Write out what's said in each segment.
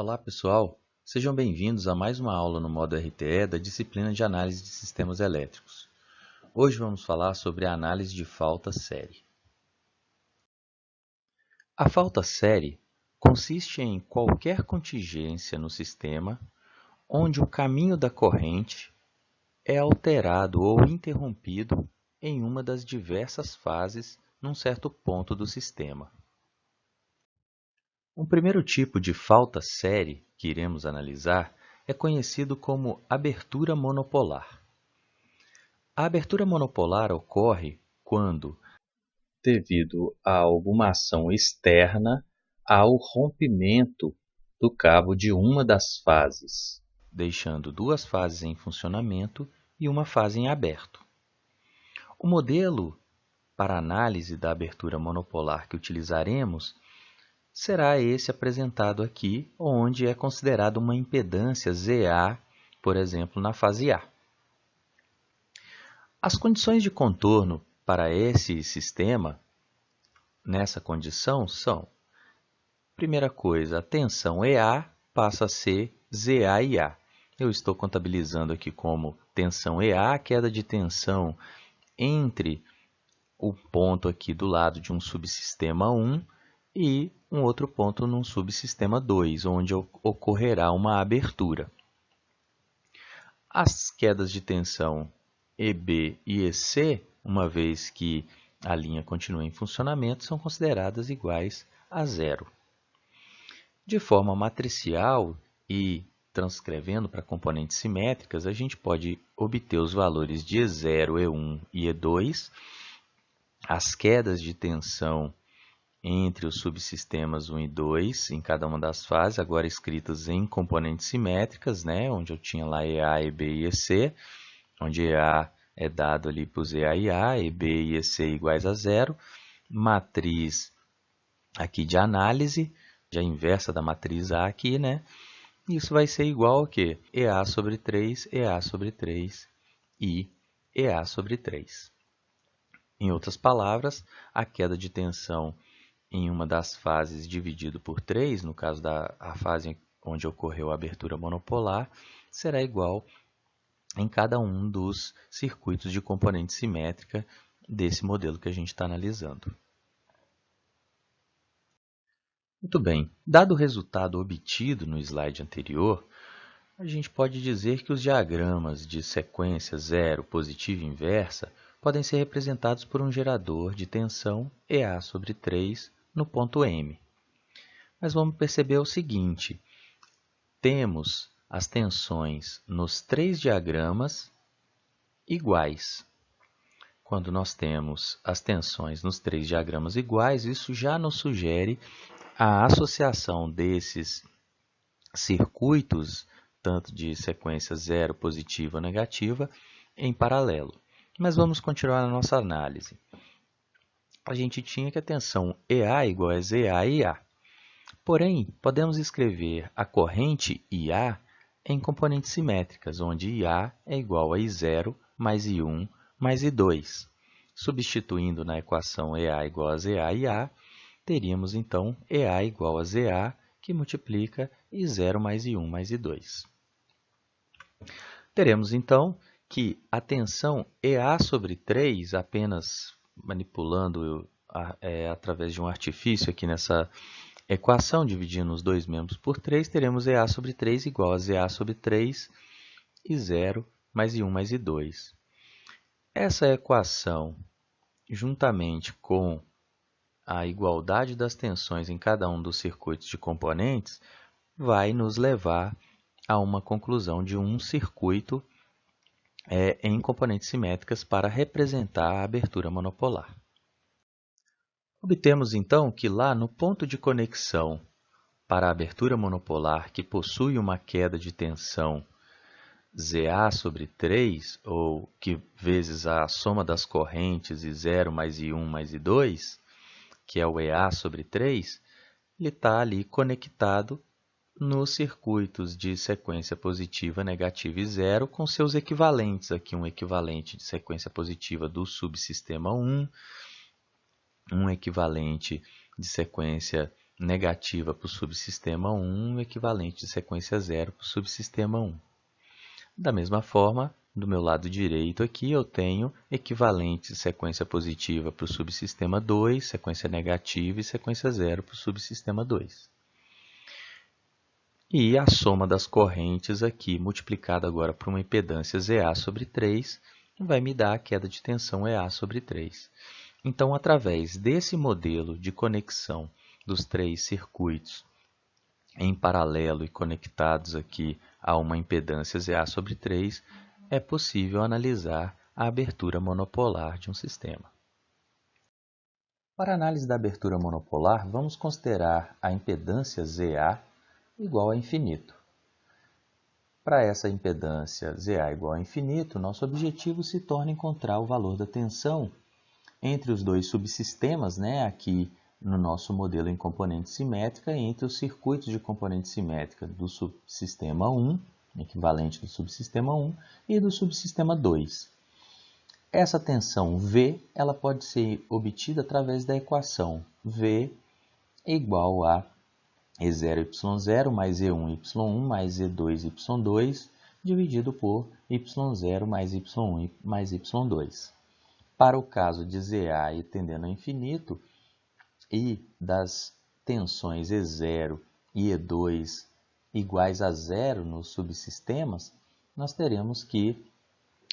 Olá pessoal, sejam bem-vindos a mais uma aula no modo RTE da disciplina de Análise de Sistemas Elétricos. Hoje vamos falar sobre a análise de falta série. A falta série consiste em qualquer contingência no sistema onde o caminho da corrente é alterado ou interrompido em uma das diversas fases num certo ponto do sistema. Um primeiro tipo de falta série que iremos analisar é conhecido como abertura monopolar. A abertura monopolar ocorre quando, devido a alguma ação externa, há o rompimento do cabo de uma das fases, deixando duas fases em funcionamento e uma fase em aberto. O modelo para análise da abertura monopolar que utilizaremos será esse apresentado aqui, onde é considerado uma impedância ZA, por exemplo, na fase A. As condições de contorno para esse sistema, nessa condição, são: primeira coisa, a tensão EA passa a ser ZA/IA. Eu estou contabilizando aqui como tensão EA, a queda de tensão entre o ponto aqui do lado de um subsistema 1 e um outro ponto num subsistema 2, onde ocorrerá uma abertura. As quedas de tensão EB e EC, uma vez que a linha continua em funcionamento, são consideradas iguais a zero. De forma matricial e transcrevendo para componentes simétricas, a gente pode obter os valores de E0, E1 e E2, as quedas de tensão entre os subsistemas 1 e 2, em cada uma das fases, agora escritas em componentes simétricas, né, onde eu tinha lá EA, EB e EC, onde EA é dado ali para os EA e A, EB e EC iguais a zero, matriz aqui de análise, já inversa da matriz A aqui, né, isso vai ser igual ao quê? EA sobre 3, EA sobre 3 e EA sobre 3. Em outras palavras, a queda de tensão em uma das fases dividido por 3, no caso da fase onde ocorreu a abertura monopolar, será igual em cada um dos circuitos de componente simétrica desse modelo que a gente está analisando. Muito bem, dado o resultado obtido no slide anterior, a gente pode dizer que os diagramas de sequência zero, positiva e inversa podem ser representados por um gerador de tensão EA sobre 3 no ponto M. Mas vamos perceber o seguinte: temos as tensões nos três diagramas iguais. Quando nós temos as tensões nos três diagramas iguais, isso já nos sugere a associação desses circuitos, tanto de sequência zero, positiva ou negativa, em paralelo. Mas vamos continuar na nossa análise. A gente tinha que a tensão EA igual a ZA e A. Porém, podemos escrever a corrente IA em componentes simétricas, onde IA é igual a I0 mais I1 mais I2. Substituindo na equação EA igual a ZA e A, teríamos então EA igual a ZA, que multiplica I0 mais I1 mais I2. Teremos então que a tensão EA sobre 3, apenas manipulando através de um artifício aqui nessa equação, dividindo os dois membros por 3, teremos EA sobre 3 igual a ZA sobre 3, I0 mais I1 mais I2. Essa equação, juntamente com a igualdade das tensões em cada um dos circuitos de componentes, vai nos levar a uma conclusão de um circuito em componentes simétricas para representar a abertura monopolar. Obtemos então que lá no ponto de conexão para a abertura monopolar, que possui uma queda de tensão ZA sobre 3, ou que vezes a soma das correntes I0 mais I1 mais I2, que é o EA sobre 3, ele está ali conectado nos circuitos de sequência positiva, negativa e zero, com seus equivalentes. Aqui um equivalente de sequência positiva do subsistema 1, um equivalente de sequência negativa para o subsistema 1 e o equivalente de sequência 0 para o subsistema 1. Da mesma forma, do meu lado direito aqui eu tenho equivalente de sequência positiva para o subsistema 2, sequência negativa e sequência 0 para o subsistema 2. E a soma das correntes aqui, multiplicada agora por uma impedância ZA sobre 3, vai me dar a queda de tensão EA sobre 3. Então, através desse modelo de conexão dos três circuitos em paralelo e conectados aqui a uma impedância ZA sobre 3, é possível analisar a abertura monopolar de um sistema. Para a análise da abertura monopolar, vamos considerar a impedância ZA igual a infinito. Para essa impedância ZA igual a infinito, nosso objetivo se torna encontrar o valor da tensão entre os dois subsistemas, aqui no nosso modelo em componente simétrica, entre os circuitos de componente simétrica do subsistema 1, equivalente do subsistema 1, e do subsistema 2. Essa tensão V ela pode ser obtida através da equação V igual a E0Y0 mais E1Y1 mais E2Y2 dividido por Y0 mais Y1 mais Y2. Para o caso de ZA e tendendo a infinito e das tensões E0 e E2 iguais a zero nos subsistemas, nós teremos que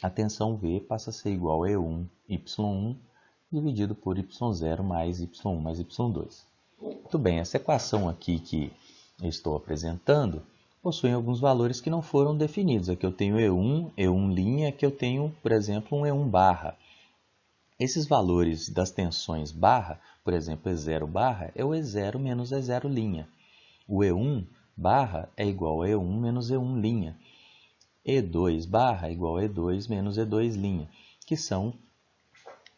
a tensão V passa a ser igual a E1, Y1 dividido por Y0 mais Y1 mais Y2. Muito bem, essa equação aqui que eu estou apresentando possui alguns valores que não foram definidos. Aqui eu tenho E1, E1', aqui eu tenho, por exemplo, um E1 barra. Esses valores das tensões barra, por exemplo, E0 barra, é o E0 menos E0'. O E1 barra é igual a E1 menos E1'. E2 barra é igual a E2 menos E2', que são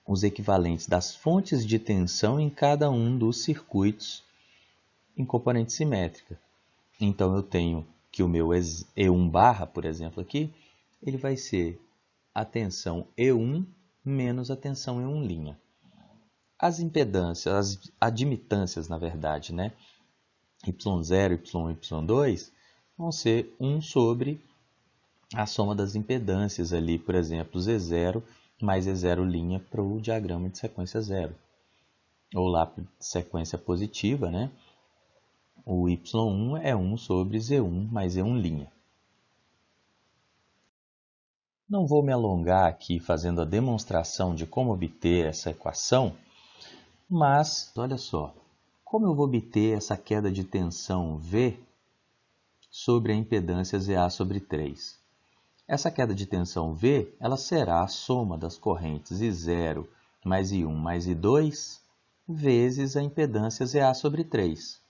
os equivalentes das fontes de tensão em cada um dos circuitos em componente simétrica. Então, eu tenho que o meu E1 barra, por exemplo, aqui, ele vai ser a tensão E1 menos a tensão E1'. As impedâncias, as admitâncias, na verdade, Y0, Y1 e Y2, vão ser 1 sobre a soma das impedâncias ali, por exemplo, Z0 mais E0' para o diagrama de sequência 0. Ou lá, sequência positiva, o Y1 é 1 sobre Z1 mais E1'. Não vou me alongar aqui fazendo a demonstração de como obter essa equação, mas, olha só, como eu vou obter essa queda de tensão V sobre a impedância ZA sobre 3? Essa queda de tensão V ela será a soma das correntes I0 mais I1 mais I2 vezes a impedância ZA sobre 3.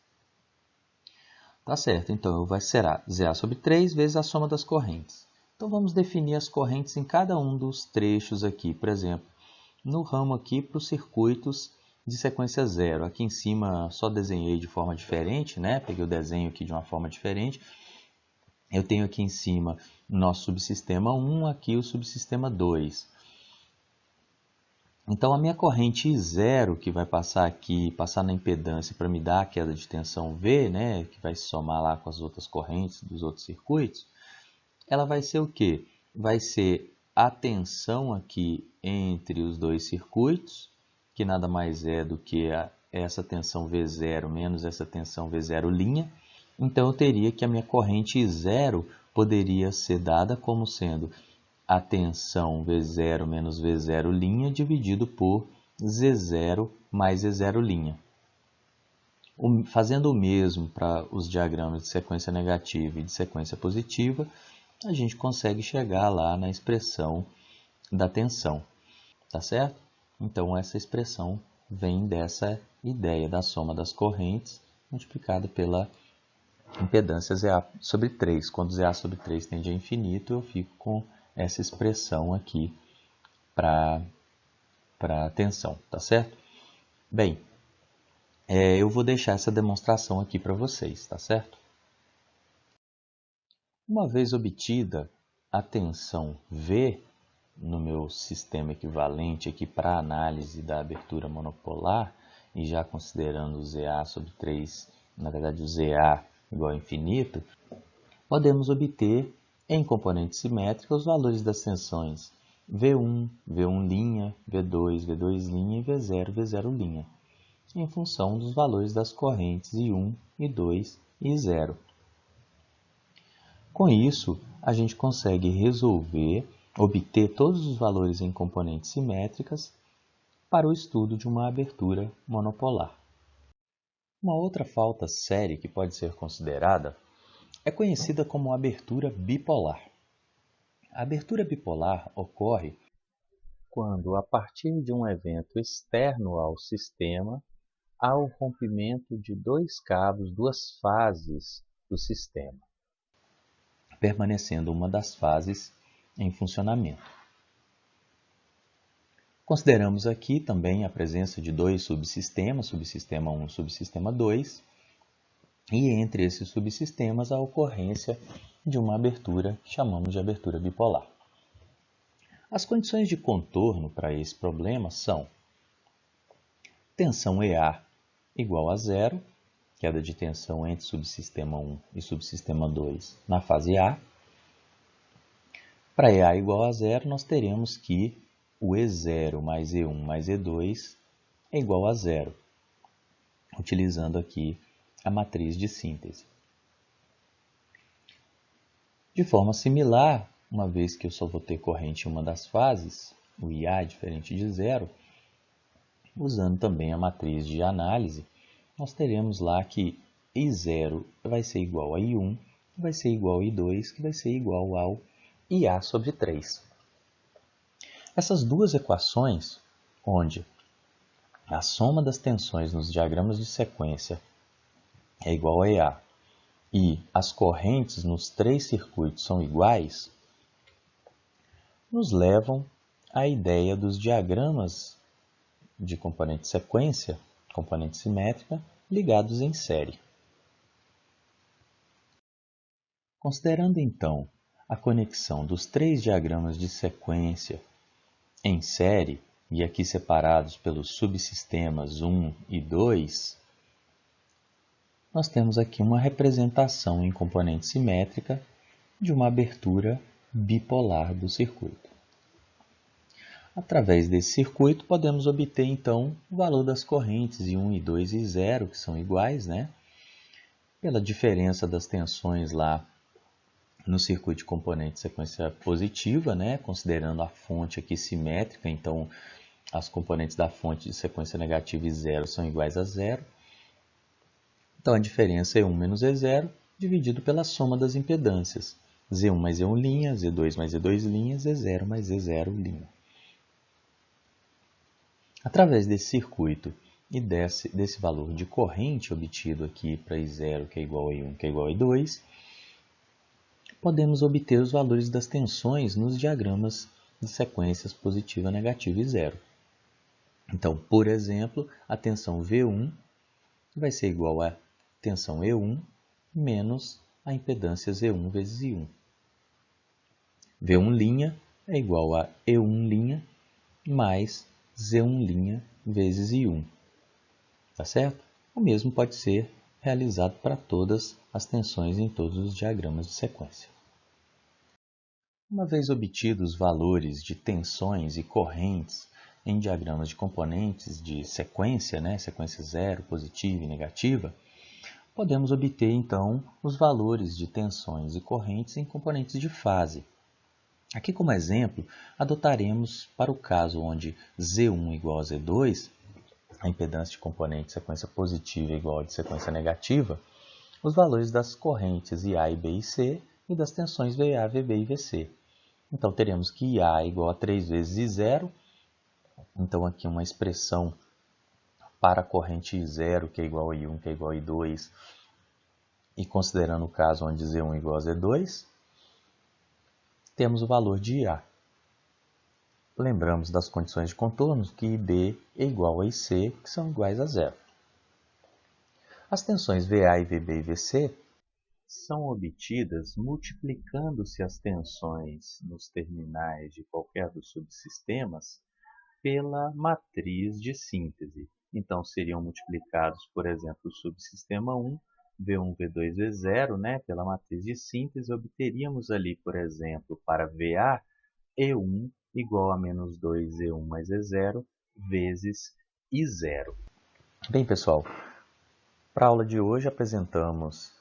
Tá certo, então será ZA sobre 3 vezes a soma das correntes. Então vamos definir as correntes em cada um dos trechos aqui. Por exemplo, no ramo aqui para os circuitos de sequência 0. Aqui em cima só desenhei de forma diferente, peguei o desenho aqui de uma forma diferente. Eu tenho aqui em cima o nosso subsistema 1, aqui o subsistema 2. Então, a minha corrente I0, que vai passar aqui, passar na impedância para me dar a queda de tensão V, que vai se somar lá com as outras correntes dos outros circuitos, ela vai ser o quê? Vai ser a tensão aqui entre os dois circuitos, que nada mais é do que essa tensão V0 menos essa tensão V0'. Então, eu teria que a minha corrente I0 poderia ser dada como sendo a tensão V0 menos V0' dividido por Z0 mais Z0'. Fazendo o mesmo para os diagramas de sequência negativa e de sequência positiva, a gente consegue chegar lá na expressão da tensão, tá certo? Então, essa expressão vem dessa ideia da soma das correntes multiplicada pela impedância ZA sobre 3. Quando ZA sobre 3 tende a infinito, eu fico com essa expressão aqui para a tensão, tá certo? Bem, eu vou deixar essa demonstração aqui para vocês, tá certo? Uma vez obtida a tensão V no meu sistema equivalente aqui para a análise da abertura monopolar, e já considerando o ZA sobre 3, na verdade o ZA igual a infinito, podemos obter em componente simétrica os valores das tensões V1, V1', V2, V2' e V0, V0', em função dos valores das correntes I1, I2 e I0. Com isso, a gente consegue obter todos os valores em componentes simétricas para o estudo de uma abertura monopolar. Uma outra falta séria que pode ser considerada é conhecida como abertura bipolar. A abertura bipolar ocorre quando, a partir de um evento externo ao sistema, há o rompimento de dois cabos, duas fases do sistema, permanecendo uma das fases em funcionamento. Consideramos aqui também a presença de dois subsistemas, subsistema 1 e subsistema 2, e entre esses subsistemas a ocorrência de uma abertura que chamamos de abertura bipolar. As condições de contorno para esse problema são tensão EA igual a zero, queda de tensão entre subsistema 1 e subsistema 2 na fase A. Para EA igual a zero, nós teremos que o E0 mais E1 mais E2 é igual a zero, utilizando aqui a matriz de síntese. De forma similar, uma vez que eu só vou ter corrente em uma das fases, o IA é diferente de zero, usando também a matriz de análise, nós teremos lá que I0 vai ser igual a I1, que vai ser igual a I2, que vai ser igual ao IA sobre 3. Essas duas equações, onde a soma das tensões nos diagramas de sequência é igual a EA e as correntes nos três circuitos são iguais, nos levam à ideia dos diagramas de componente sequência, componente simétrica, ligados em série. Considerando então a conexão dos três diagramas de sequência em série, e aqui separados pelos subsistemas 1 e 2, nós temos aqui uma representação em componente simétrica de uma abertura bipolar do circuito. Através desse circuito, podemos obter, então, o valor das correntes I1, I2 e I0, que são iguais, pela diferença das tensões lá no circuito de componente de sequência positiva, considerando a fonte aqui simétrica, então as componentes da fonte de sequência negativa e zero são iguais a zero. Então a diferença é E1 menos E0 dividido pela soma das impedâncias, Z1 mais E1', Z2 mais E2', Z0 mais Z0'. Através desse circuito e desse valor de corrente obtido aqui para I0, que é igual a I1, que é igual a I2, podemos obter os valores das tensões nos diagramas de sequências positiva, negativa e zero. Então, por exemplo, a tensão V1 vai ser igual a tensão E1 menos a impedância Z1 vezes I1. V1' é igual a E1' mais Z1' vezes I1. Tá certo? O mesmo pode ser realizado para todas as tensões em todos os diagramas de sequência. Uma vez obtidos os valores de tensões e correntes em diagramas de componentes de sequência, sequência zero, positiva e negativa, podemos obter então os valores de tensões e correntes em componentes de fase. Aqui como exemplo, adotaremos para o caso onde Z1 igual a Z2, a impedância de componente de sequência positiva igual a de sequência negativa, os valores das correntes IA, IB e C e das tensões VA, VB e VC. Então teremos que IA é igual a 3 vezes I0, então aqui uma expressão para a corrente I0, que é igual a I1, que é igual a I2, e considerando o caso onde Z1 é igual a Z2, temos o valor de IA. Lembramos das condições de contorno que IB é igual a IC, que são iguais a zero. As tensões VA, VB e VC são obtidas multiplicando-se as tensões nos terminais de qualquer dos subsistemas pela matriz de síntese. Então seriam multiplicados, por exemplo, o subsistema 1, V1, V2, V0, né, pela matriz de síntese, obteríamos ali, por exemplo, para VA, E1 igual a menos 2E1 mais E0 vezes I0. Bem, pessoal, para a aula de hoje apresentamos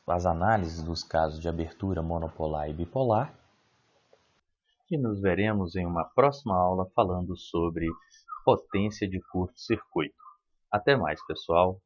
as análises dos casos de abertura monopolar e bipolar, e nos veremos em uma próxima aula falando sobre potência de curto-circuito. Até mais, pessoal!